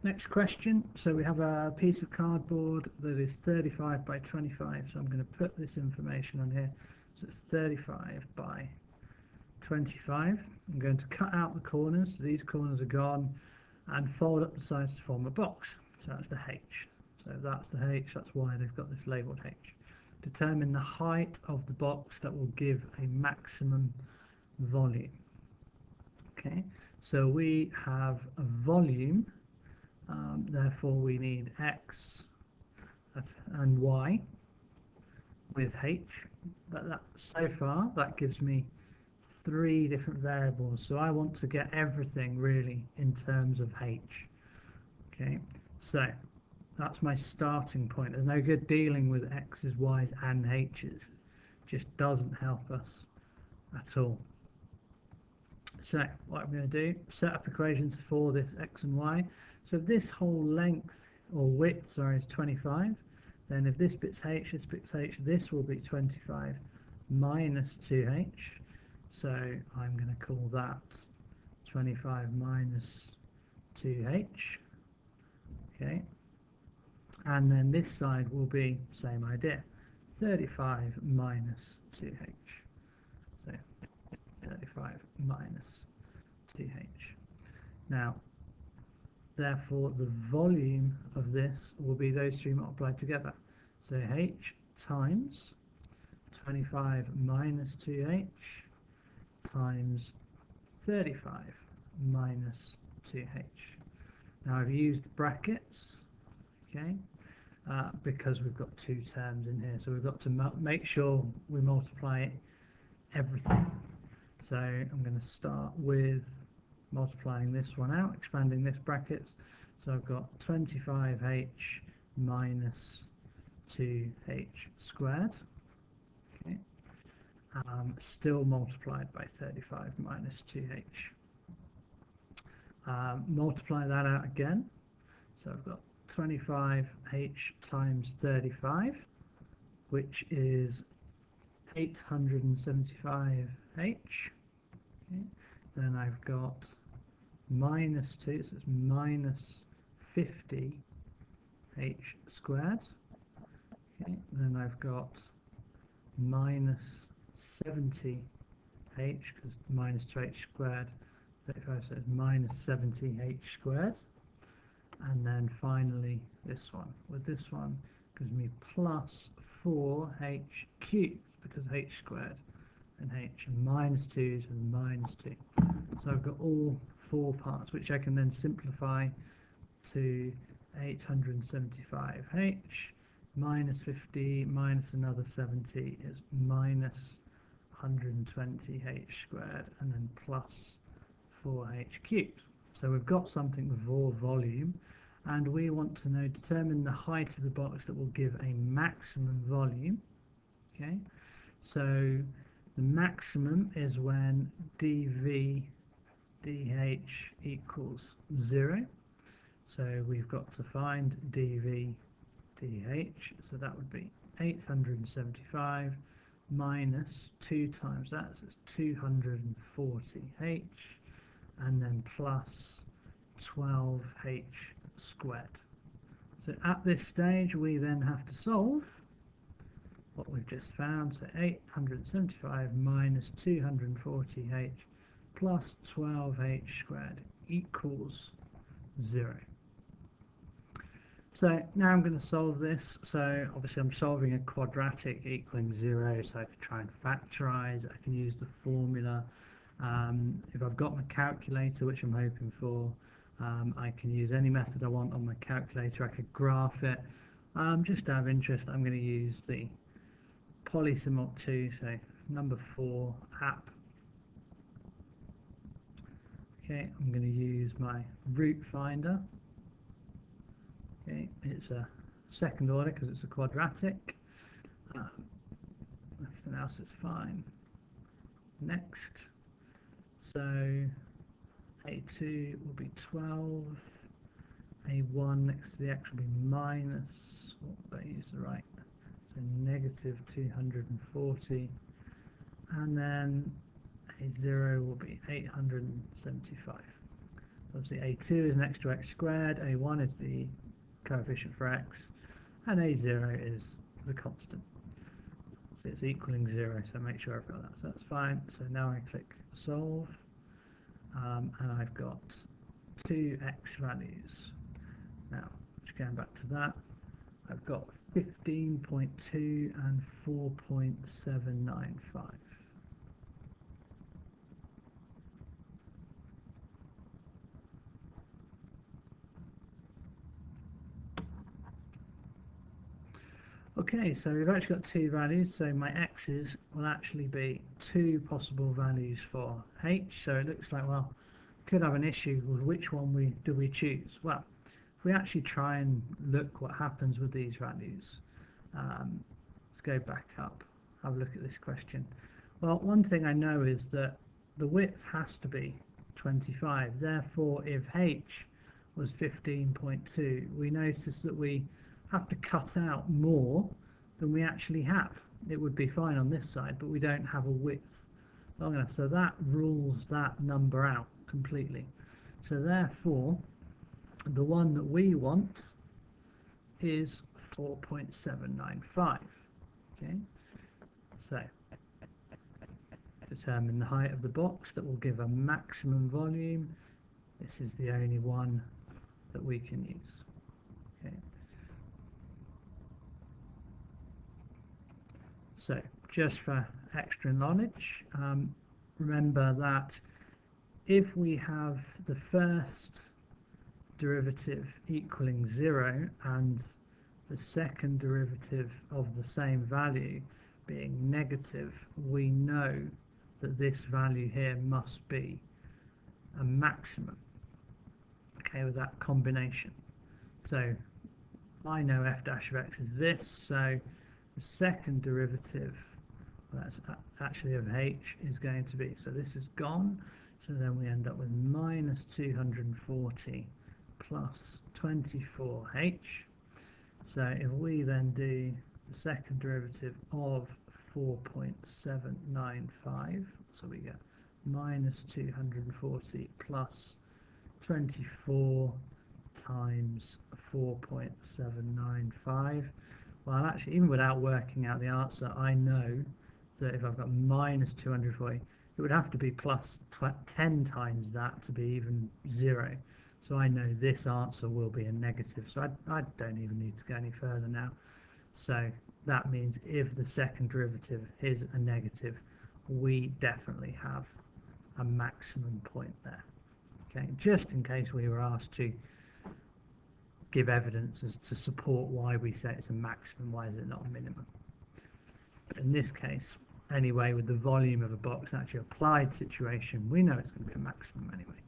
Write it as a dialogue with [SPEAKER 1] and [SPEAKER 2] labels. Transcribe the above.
[SPEAKER 1] next question. So we have a piece of cardboard that is 35 by 25. So I'm going to put this information on here. So it's 35 by 25. I'm going to cut out the corners. So these corners are gone, and fold up the sides to form a box. So that's the H. So that's the H. That's why they've got this labelled H. Determine the height of the box that will give a maximum volume. Okay, so we have a volume, therefore we need X and Y with H. But so far that gives me 3 different variables, so I want to get everything really in terms of H. Okay, so that's my starting point. There's no good dealing with X's, Y's and H's. It just doesn't help us at all. So what I'm going to do, set up equations for this X and Y. So if this whole length, or width, sorry, is 25, then if this bit's H, this bit's H, this will be 25 minus 2H. So I'm going to call that 25 minus 2H. Okay, and then this side will be same idea, 35 minus 2H. So 35 minus 2H. Now, therefore, the volume of this will be those 3 multiplied together. So H times 25 minus 2H times 35 minus 2H. Now I've used brackets, okay, because we've got 2 terms in here, so we've got to make sure we multiply everything. So I'm going to start with multiplying this one out, expanding this bracket. So I've got 25H minus 2H squared, okay, still multiplied by 35 minus 2H. Multiply that out again, so I've got 25H times 35, which is 875H. Okay. Then I've got minus 2, so it's minus 50H squared. Okay. Then I've got minus 70H, because minus 2H squared, 35, so it's minus 70H squared. And then finally this one. With this one gives me plus 4H cubed, because H squared and H, and minus 2 is minus 2. So I've got all 4 parts, which I can then simplify to 875H minus 50 minus another 70 is minus 120H squared, and then plus 4H cubed. So we've got something for volume, and we want to know, determine the height of the box that will give a maximum volume. Okay, so the maximum is when dV dH equals 0. So we've got to find dV dH, so that would be 875 minus 2 times that, so it's 240H, and then plus 12H squared. So at this stage we then have to solve what we've just found, so 875 minus 240H plus 12H squared equals 0. So now I'm going to solve this. So obviously I'm solving a quadratic equaling 0, so I can try and factorize, I can use the formula. If I've got my calculator, which I'm hoping for, I can use any method I want on my calculator. I could graph it. Just out of interest, I'm going to use the Polysimulk 2, so number 4 app. Okay, I'm going to use my root finder. Okay, it's a second order because it's a quadratic. Everything else is fine. Next, so A2 will be 12, A1 next to the X will be minus, oh, I use the right, so negative 240, and then A0 will be 875. Obviously a2 is next to x squared, a1 is the coefficient for x, and a0 is the constant. So it's equaling 0, so make sure I've got that. So that's fine. So now I click solve, and I've got two x values. Now, just going back to that, I've got 15.2 and 4.795. Okay, so we've actually got two values, so my x's will actually be two possible values for h, so it looks like, well, could have an issue with which one do we choose. Well, if we actually try and look what happens with these values, let's go back up, have a look at this question. Well, one thing I know is that the width has to be 25, therefore if h was 15.2, we notice that we have to cut out more than we actually have. It would be fine on this side, but we don't have a width long enough, so that rules that number out completely. So therefore the one that we want is 4.795. Okay, so determine the height of the box that will give a maximum volume. This is the only one that we can use. Okay, so just for extra knowledge, remember that if we have the first derivative equaling 0 and the second derivative of the same value being negative, we know that this value here must be a maximum, okay, with that combination. So I know f dash of x is this, so the second derivative, well, that's actually of h, is going to be, so this is gone, so then we end up with minus 240 plus 24h. So if we then do the second derivative of 4.795, so we get minus 240 plus 24 times 4.795. Well, actually, even without working out the answer, I know that if I've got minus 240, it would have to be plus 10 times that to be even 0. So I know this answer will be a negative. So I don't even need to go any further now. So that means if the second derivative is a negative, we definitely have a maximum point there. Okay, just in case we were asked to give evidence as to support why we say it's a maximum, why is it not a minimum. But in this case, anyway, with the volume of a box, actually applied situation, we know it's going to be a maximum anyway.